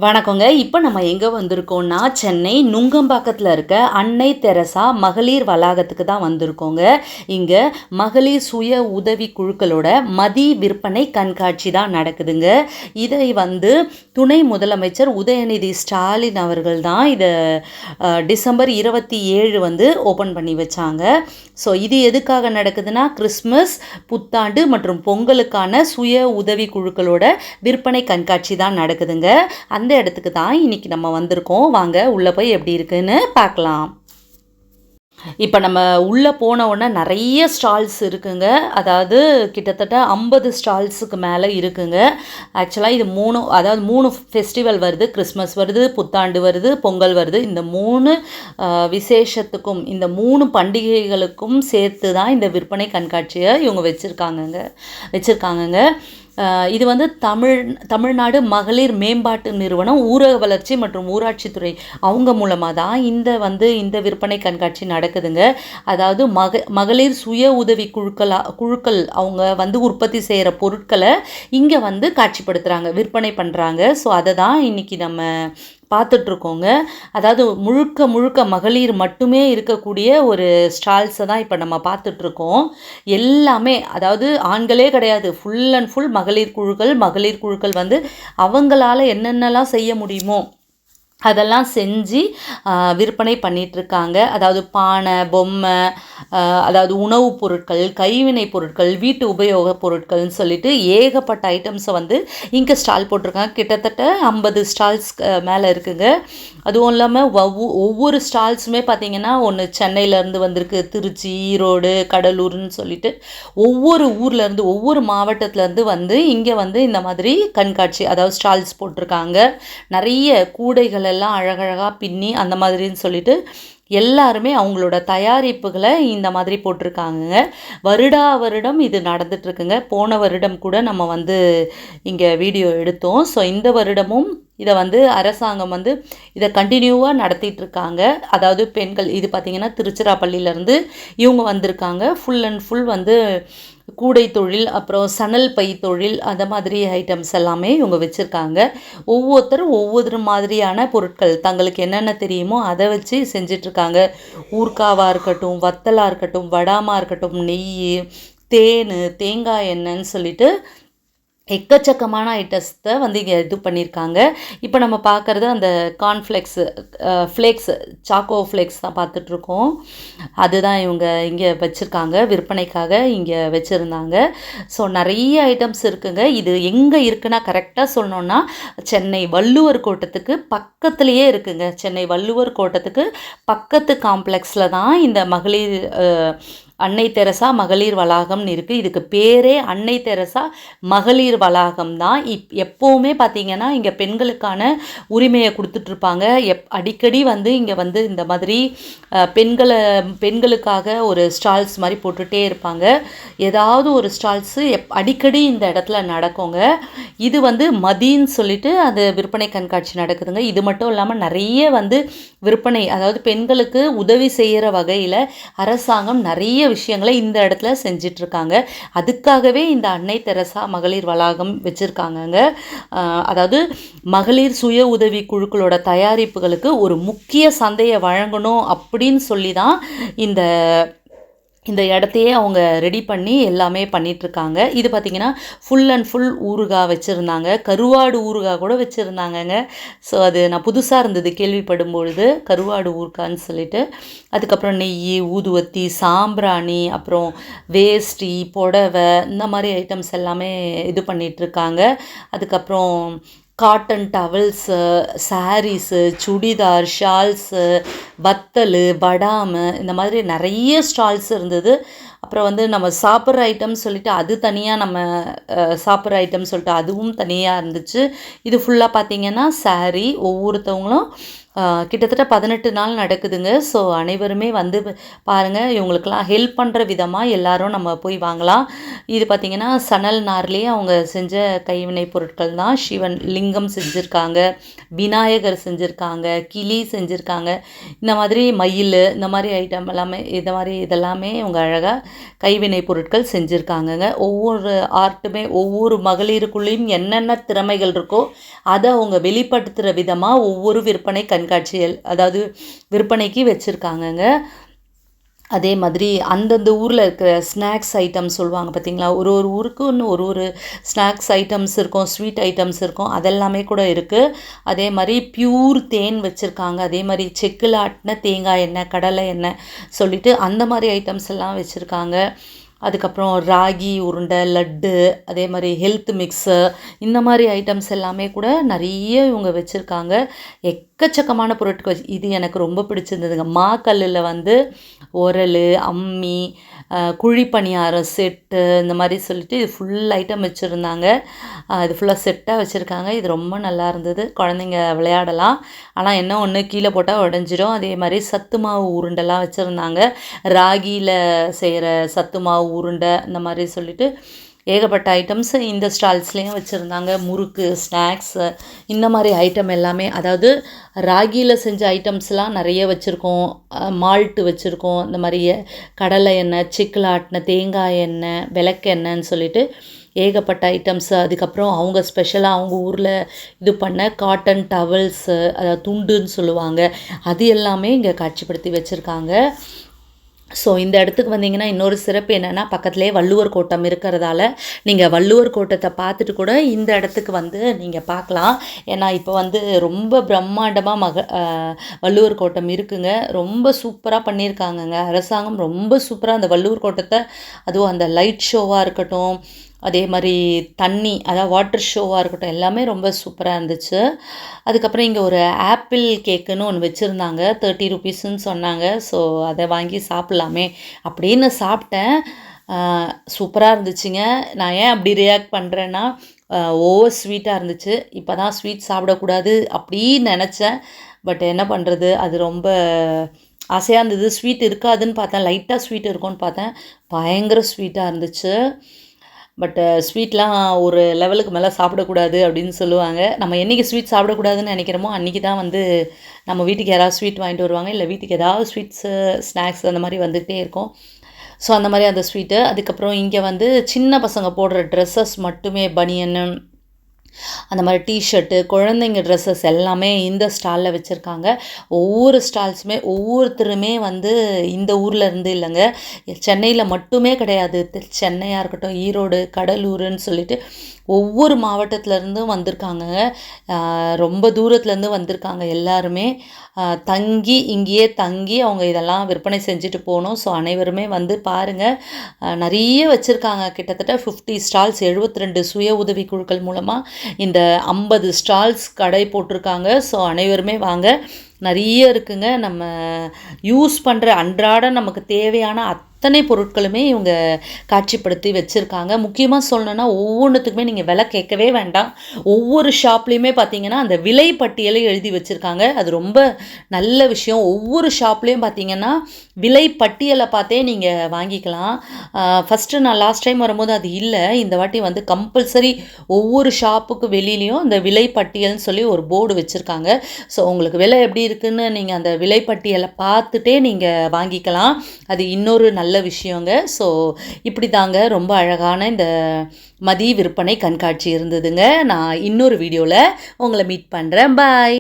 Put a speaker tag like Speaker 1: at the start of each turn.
Speaker 1: வணக்கங்க. இப்போ நம்ம எங்க வந்திருக்கோம்னா, சென்னை நுங்கம்பாக்கத்தில இருக்க அன்னை தெரசா மகளிர் வளாகத்துக்கு தான் வந்திருக்கோங்க. இங்க மகளிர் சுய உதவி குழுக்களோட விற்பனை கண்காட்சி தான் நடக்குதுங்க. இதை வந்து துணை முதலமைச்சர் உதயநிதி ஸ்டாலின் அவர்கள் தான் இத டிசம்பர் 27 வந்து ஓப்பன் பண்ணி வச்சாங்க. ஸோ இது எதுக்காக நடக்குதுன்னா, கிறிஸ்மஸ், புத்தாண்டு மற்றும் பொங்கலுக்கான சுய உதவி குழுக்களோட விற்பனை கண்காட்சி தான் நடக்குதுங்க. அந்த இடத்துக்கு தான் இன்னைக்கு நம்ம வந்திருக்கோம். வாங்க உள்ளே போய் எப்படி இருக்குன்னு பார்க்கலாம். இப்போ நம்ம உள்ளே போன உடனே நிறைய ஸ்டால்ஸ் இருக்குங்க. அதாவது கிட்டத்தட்ட 50 ஸ்டால்ஸுக்கு மேலே இருக்குங்க. ஆக்சுவலாக இது 3 ஃபெஸ்டிவல் வருது. கிறிஸ்மஸ் வருது, புத்தாண்டு வருது, பொங்கல் வருது. இந்த 3 விசேஷத்துக்கும், இந்த 3 பண்டிகைகளுக்கும் சேர்த்து தான் இந்த விற்பனை கண்காட்சியை இவங்க வச்சுருக்காங்கங்க. இது வந்து தமிழ்நாடு மகளிர் மேம்பாட்டு நிறுவனம், ஊரக வளர்ச்சி மற்றும் ஊராட்சித்துறை அவங்க மூலமாக தான் இந்த விற்பனை கண்காட்சி நடக்குதுங்க. அதாவது மகளிர் சுய உதவி குழுக்கள் அவங்க வந்து உற்பத்தி செய்கிற பொருட்களை இங்கே வந்து காட்சிப்படுத்துகிறாங்க, விற்பனை பண்ணுறாங்க. ஸோ அதை தான் இன்றைக்கி நம்ம பார்த்துட்ருக்கோங்க. அதாவது முழுக்க மகளிர் மட்டுமே இருக்கக்கூடிய ஒரு ஸ்டால்ஸை தான் இப்போ நம்ம பார்த்துட்ருக்கோம். எல்லாமே, அதாவது ஆண்களே கிடையாது, ஃபுல் அண்ட் ஃபுல் மகளிர் குழுக்கள் வந்து அவங்களால என்னென்னலாம் செய்ய முடியுமோ அதெல்லாம் செஞ்சு விற்பனை பண்ணிகிட்ருக்காங்க. அதாவது பானை, பொம்மை, அதாவது உணவுப் பொருட்கள், கைவினை பொருட்கள், வீட்டு உபயோகப் பொருட்கள்னு சொல்லிட்டு ஏகப்பட்ட ஐட்டம்ஸை வந்து இங்கே ஸ்டால் போட்டிருக்காங்க. கிட்டத்தட்ட 50 ஸ்டால்ஸ் மேலே இருக்குங்க. அதுவும் இல்லாமல் ஒவ்வொரு ஸ்டால்ஸுமே பார்த்திங்கன்னா, ஒன்று சென்னையிலேருந்து வந்திருக்கு, திருச்சி, ஈரோடு, கடலூர்னு சொல்லிட்டு ஒவ்வொரு ஊர்லேருந்து, ஒவ்வொரு மாவட்டத்துலேருந்து வந்து இங்கே வந்து இந்த மாதிரி கண்காட்சி, அதாவது ஸ்டால்ஸ் போட்டிருக்காங்க. நிறைய கூடைகள் எல்லாம் அழகழகாக பின்னி அந்த மாதிரின்னு சொல்லிட்டு எல்லாருமே அவங்களோட தயாரிப்புகளை இந்த மாதிரி போட்டிருக்காங்க. வருடம் இது நடந்துட்டுருக்குங்க. போன வருடம் கூட நம்ம வந்து இங்கே வீடியோ எடுத்தோம். ஸோ இந்த வருடமும் இதை வந்து அரசாங்கம் வந்து இதை கண்டினியூவாக நடத்திட்டுருக்காங்க. அதாவது பெண்கள், இது பார்த்திங்கன்னா திருச்சிராப்பள்ளியிலேருந்து இவங்க வந்திருக்காங்க. ஃபுல் அண்ட் ஃபுல் வந்து கூடை தொழில், அப்புறம் சணல் பை தொழில், அந்த மாதிரி ஐட்டம்ஸ் எல்லாமே இவங்க வச்சுருக்காங்க. ஒவ்வொருத்தரும் ஒவ்வொரு மாதிரியான பொருட்கள் தங்களுக்கு என்னென்ன தெரியுமோ அதை வச்சு செஞ்சிட்ருக்காங்க. ஊர்காவாக இருக்கட்டும், வத்தலாக இருக்கட்டும், வடாமாக இருக்கட்டும், நெய், தேன், தேங்காய் எண்ணெய்ன்னு சொல்லிட்டு எக்கச்சக்கமான ஐட்டத்தை வந்து இங்கே இது பண்ணியிருக்காங்க. இப்போ நம்ம பார்க்குறது அந்த ஃப்ளேக்ஸ், சாக்கோ ஃப்ளேக்ஸ் தான் பார்த்துட்ருக்கோம். அதுதான் இவங்க இங்கே வச்சுருக்காங்க, விற்பனைக்காக இங்கே வச்சுருந்தாங்க. ஸோ நிறைய ஐட்டம்ஸ் இருக்குங்க. இது எங்கே இருக்குன்னா, கரெக்டாக சொல்லணுன்னா சென்னை வள்ளுவர் கோட்டத்துக்கு பக்கத்துலேயே இருக்குங்க. சென்னை வள்ளுவர் கோட்டத்துக்கு பக்கத்து காம்ப்ளெக்ஸில் தான் இந்த மகளிர் அன்னை தெரசா மகளிர் வளாகம்னு இருக்குது. இதுக்கு பேரே அன்னை தெரசா மகளிர் வளாகம் தான். எப்போவுமே பார்த்திங்கன்னா இங்கே பெண்களுக்கான உரிமையை கொடுத்துட்ருப்பாங்க. அடிக்கடி வந்து இங்கே வந்து இந்த மாதிரி பெண்களுக்காக ஒரு ஸ்டால்ஸ் மாதிரி போட்டுகிட்டே இருப்பாங்க. ஏதாவது ஒரு ஸ்டால்ஸு அடிக்கடி இந்த இடத்துல நடக்குங்க. இது வந்து மதின்னு சொல்லிட்டு அது விற்பனை கண்காட்சி நடக்குதுங்க. இது மட்டும் இல்லாமல் நிறைய வந்து விற்பனை, அதாவது பெண்களுக்கு உதவி செய்கிற வகையில் அரசாங்கம் நிறைய விஷயங்களை இந்த இடத்துல செஞ்சிட்ருக்காங்க. அதுக்காகவே இந்த அன்னை தெரசா மகளிர் வளாகம் வச்சுருக்காங்கங்க. அதாவது மகளிர் சுய உதவி குழுக்களோட தயாரிப்புகளுக்கு ஒரு முக்கிய சந்தையை வழங்கணும் அப்படின்னு சொல்லி தான் இந்த இடத்தையே அவங்க ரெடி பண்ணி எல்லாமே பண்ணிகிட்ருக்காங்க. இது பார்த்திங்கன்னா ஃபுல் அண்ட் ஃபுல் ஊறுகாய் வச்சுருந்தாங்க. கருவாடு ஊறுகாய் கூட வச்சுருந்தாங்கங்க. ஸோ அது நான் புதுசாக இருந்தது கேள்விப்படும் பொழுது, கருவாடு ஊறுகான்னு சொல்லிட்டு. அதுக்கப்புறம் நெய், ஊதுவத்தி, சாம்பிராணி, அப்புறம் வேஷ்டி, புடவை, இந்த மாதிரி ஐட்டம்ஸ் எல்லாமே இது பண்ணிகிட்ருக்காங்க. அதுக்கப்புறம் cotton towels, saris, churidar, shawls, வத்தல், படாமு, இந்த மாதிரி நிறைய ஸ்டால்ஸ் இருந்தது. அப்புறம் வந்து நம்ம சாப்பிட்ற ஐட்டம் சொல்லிட்டு அது தனியாக, நம்ம சாப்பிட்ற ஐட்டம் சொல்லிட்டு அதுவும் தனியாக இருந்துச்சு. இது ஃபுல்லாக பார்த்திங்கன்னா சாரீ, ஒவ்வொருத்தவங்களும் கிட்டத்தட்ட 18 நாள் நடக்குதுங்க. ஸோ அனைவருமே வந்து பாருங்கள், இவங்களுக்கெல்லாம் ஹெல்ப் பண்ணுற விதமாக எல்லாரும் நம்ம போய் வாங்கலாம். இது பார்த்திங்கன்னா சணல் நார்லேயே அவங்க செஞ்ச கைவினை பொருட்கள் தான். சிவன் லிங்கம் செஞ்சுருக்காங்க, விநாயகர் செஞ்சுருக்காங்க, கிளி செஞ்சுருக்காங்க, இந்த மாதிரி மயில், இந்த மாதிரி ஐட்டம் எல்லாமே இதெல்லாமே இவங்க அழகாக கைவினை பொருட்கள் செஞ்சுருக்காங்கங்க. ஒவ்வொரு ஆர்ட்டுமே ஒவ்வொரு மகளிருக்குள்ளேயும் என்னென்ன திறமைகள் இருக்கோ அதை அவங்க வெளிப்படுத்துகிற விதமாக ஒவ்வொரு விற்பனை கண்காட்சிகள், அதாவது விற்பனைக்கு வச்சுருக்காங்கங்க. அதே மாதிரி அந்தந்த ஊரில் இருக்கிற ஸ்நாக்ஸ் ஐட்டம்ஸ் சொல்லுவாங்க பார்த்தீங்களா, ஒரு ஒரு ஊருக்கு ஒரு ஸ்நாக்ஸ் ஐட்டம்ஸ் இருக்கும், ஸ்வீட் ஐட்டம்ஸ் இருக்கும், அதெல்லாமே கூட இருக்குது. அதே மாதிரி பியூர் தேன் வச்சுருக்காங்க. அதே மாதிரி செக்கில் ஆட்டின தேங்காய் எண்ணெய், கடலை எண்ணெய் சொல்லிட்டு அந்த மாதிரி ஐட்டம்ஸ் எல்லாம் வச்சுருக்காங்க. அதுக்கப்புறம் ராகி உருண்டை, லட்டு, அதே மாதிரி ஹெல்த் மிக்ஸு, இந்த மாதிரி ஐட்டம்ஸ் எல்லாமே கூட நிறைய இவங்க வச்சுருக்காங்க. எக்கச்சக்கமான பொருட்கள். இது எனக்கு ரொம்ப பிடிச்சிருந்ததுங்க. மாக்கல்லில் வந்து உரல், அம்மி, குழிப்பணியாரம் செட்டு, இந்த மாதிரி சொல்லிட்டு இது ஃபுல் ஐட்டம் வச்சுருந்தாங்க. இது ஃபுல்லாக செட்டாக வச்சுருக்காங்க. இது ரொம்ப நல்லா இருந்தது. குழந்தைங்க விளையாடலாம். ஆனால் என்ன ஒன்று, கீழே போட்டால் உடஞ்சிரும். அதே மாதிரி சத்து மாவு உருண்டெல்லாம் வச்சுருந்தாங்க. ராகியில் செய்கிற சத்து மாவு உருண்டை, இந்த மாதிரி சொல்லிட்டு ஏகப்பட்ட ஐட்டம்ஸ் இந்த ஸ்டால்ஸ்லேயும் வச்சுருந்தாங்க. முறுக்கு, ஸ்நாக்ஸு, இந்த மாதிரி ஐட்டம் எல்லாமே, அதாவது ராகியில் செஞ்ச ஐட்டம்ஸ்லாம் நிறைய வச்சுருக்கோம். மால்ட்டு வச்சுருக்கோம். இந்த மாதிரி கடலை எண்ணெய், செக்கில் ஆட்டின தேங்காய் எண்ணெய், விளக்கெண்ணெய்ன்னு சொல்லிட்டு ஏகப்பட்ட ஐட்டம்ஸு. அதுக்கப்புறம் அவங்க ஸ்பெஷலாக அவங்க ஊரில் இது பண்ண காட்டன் டவல்ஸு, அதாவது துண்டுன்னு சொல்லுவாங்க, அது எல்லாமே இங்கே காட்சிப்படுத்தி வச்சுருக்காங்க. ஸோ இந்த இடத்துக்கு வந்தீங்கன்னா இன்னொரு சிறப்பு என்னென்னா, பக்கத்துலேயே வள்ளுவர் கோட்டம் இருக்கிறதால நீங்கள் வள்ளுவர் கோட்டத்தை பார்த்துட்டு கூட இந்த இடத்துக்கு வந்து நீங்கள் பார்க்கலாம். ஏன்னா இப்போ வந்து ரொம்ப பிரம்மாண்டமாக வள்ளுவர் கோட்டம் இருக்குங்க. ரொம்ப சூப்பராக பண்ணியிருக்காங்கங்க. அரசாங்கம் ரொம்ப சூப்பராக அந்த வள்ளுவர் கோட்டத்தை, அதுவும் அந்த லைட் ஷோவாக இருக்கட்டும், அதே மாதிரி தண்ணி, அதாவது வாட்டர் ஷோவாக இருக்கட்டும், எல்லாமே ரொம்ப சூப்பராக இருந்துச்சு. அதுக்கப்புறம் இங்கே ஒரு ஆப்பிள் கேக்குன்னு ஒன்று வச்சுருந்தாங்க. 30 ருபீஸ்ன்னு சொன்னாங்க. ஸோ அதை வாங்கி சாப்பிட்லாமே அப்படின்னு சாப்பிட்டேன். சூப்பராக இருந்துச்சுங்க. நான் ஏன் அப்படி ரியாக்ட் பண்ணுறேன்னா, ஓவர் ஸ்வீட்டாக இருந்துச்சு. இப்போ தான் ஸ்வீட் சாப்பிடக்கூடாது அப்படின்னு நினச்சேன். பட் என்ன பண்ணுறது, அது ரொம்ப ஆசையாக இருந்தது. ஸ்வீட் இருக்காதுன்னு பார்த்தேன், லைட்டாக ஸ்வீட் இருக்கும்னு பார்த்தேன், பயங்கர ஸ்வீட்டாக இருந்துச்சு. பட் ஸ்வீட்லாம் ஒரு லெவலுக்கு மேலே சாப்பிடக்கூடாது அப்படின்னு சொல்லுவாங்க. நம்ம என்றைக்கு ஸ்வீட் சாப்பிடக்கூடாதுன்னு நினைக்கிறோமோ அன்றைக்கி தான் வந்து நம்ம வீட்டுக்கு யாராவது ஸ்வீட் வாங்கிட்டு வருவாங்க, இல்லை வீட்டுக்கு ஏதாவது ஸ்வீட்ஸு, ஸ்நாக்ஸ் அந்த மாதிரி வந்துகிட்டே இருக்கும். ஸோ அந்த மாதிரி அந்த ஸ்வீட்டு. அதுக்கப்புறம் இங்கே வந்து சின்ன பசங்க போடுற ட்ரெஸ்ஸஸ் மட்டுமே, பனியன்னு, அந்த மாதிரி டிஷர்ட்டு, குழந்தைங்க ட்ரெஸ்ஸஸ் எல்லாமே இந்த ஸ்டாலில் வச்சுருக்காங்க. ஒவ்வொரு ஸ்டால்ஸுமே ஒவ்வொருத்தருமே வந்து இந்த ஊரில் இருந்து இல்லைங்க, சென்னையில் மட்டுமே கிடையாது, சென்னையாக இருக்கட்டும், ஈரோடு, கடலூருன்னு சொல்லிட்டு ஒவ்வொரு மாவட்டத்துலேருந்தும் வந்திருக்காங்க. ரொம்ப தூரத்துலேருந்து வந்திருக்காங்க எல்லாருமே. இங்கேயே தங்கி அவங்க இதெல்லாம் விற்பனை செஞ்சுட்டு போகணும். ஸோ அனைவருமே வந்து பாருங்கள், நிறைய வச்சுருக்காங்க. கிட்டத்தட்ட 50 ஸ்டால்ஸ், 72 சுய உதவி குழுக்கள் மூலமாக இந்த 50 ஸ்டால்ஸ் கடை போட்டிருக்காங்க. ஸோ அனைவருமே வாங்க, நிறைய இருக்குங்க. நம்ம யூஸ் பண்ணுற அன்றாட நமக்கு தேவையான அத்தனை பொருட்களுமே இவங்க காட்சிப்படுத்தி வச்சுருக்காங்க. முக்கியமாக சொல்லணுன்னா ஒவ்வொன்றுத்துக்குமே நீங்கள் விலை கேட்கவே வேண்டாம். ஒவ்வொரு ஷாப்லேயுமே பார்த்தீங்கன்னா அந்த விலை பட்டியலை எழுதி வச்சுருக்காங்க. அது ரொம்ப நல்ல விஷயம். ஒவ்வொரு ஷாப்லேயும் பார்த்தீங்கன்னா விலை பட்டியலை பார்த்தே நீங்கள் வாங்கிக்கலாம். ஃபஸ்ட்டு நான் லாஸ்ட் டைம் வரும்போது அது இல்லை. இந்த வாட்டி வந்து கம்பல்சரி ஒவ்வொரு ஷாப்புக்கு வெளியிலையும் இந்த விலை பட்டியல்னு சொல்லி ஒரு போர்டு வச்சுருக்காங்க. ஸோ உங்களுக்கு விலை எப்படி இருக்குன்னு நீங்கள் அந்த விலை பட்டியலை பார்த்துட்டே நீங்கள் வாங்கிக்கலாம். அது இன்னொரு நல்ல விஷயங்க. ஸோ இப்படி தாங்க ரொம்ப அழகான இந்த மதிய விற்பனை கண்காட்சி இருந்ததுங்க. நான் இன்னொரு வீடியோவில் உங்களை மீட் பண்ணுறேன். பாய்.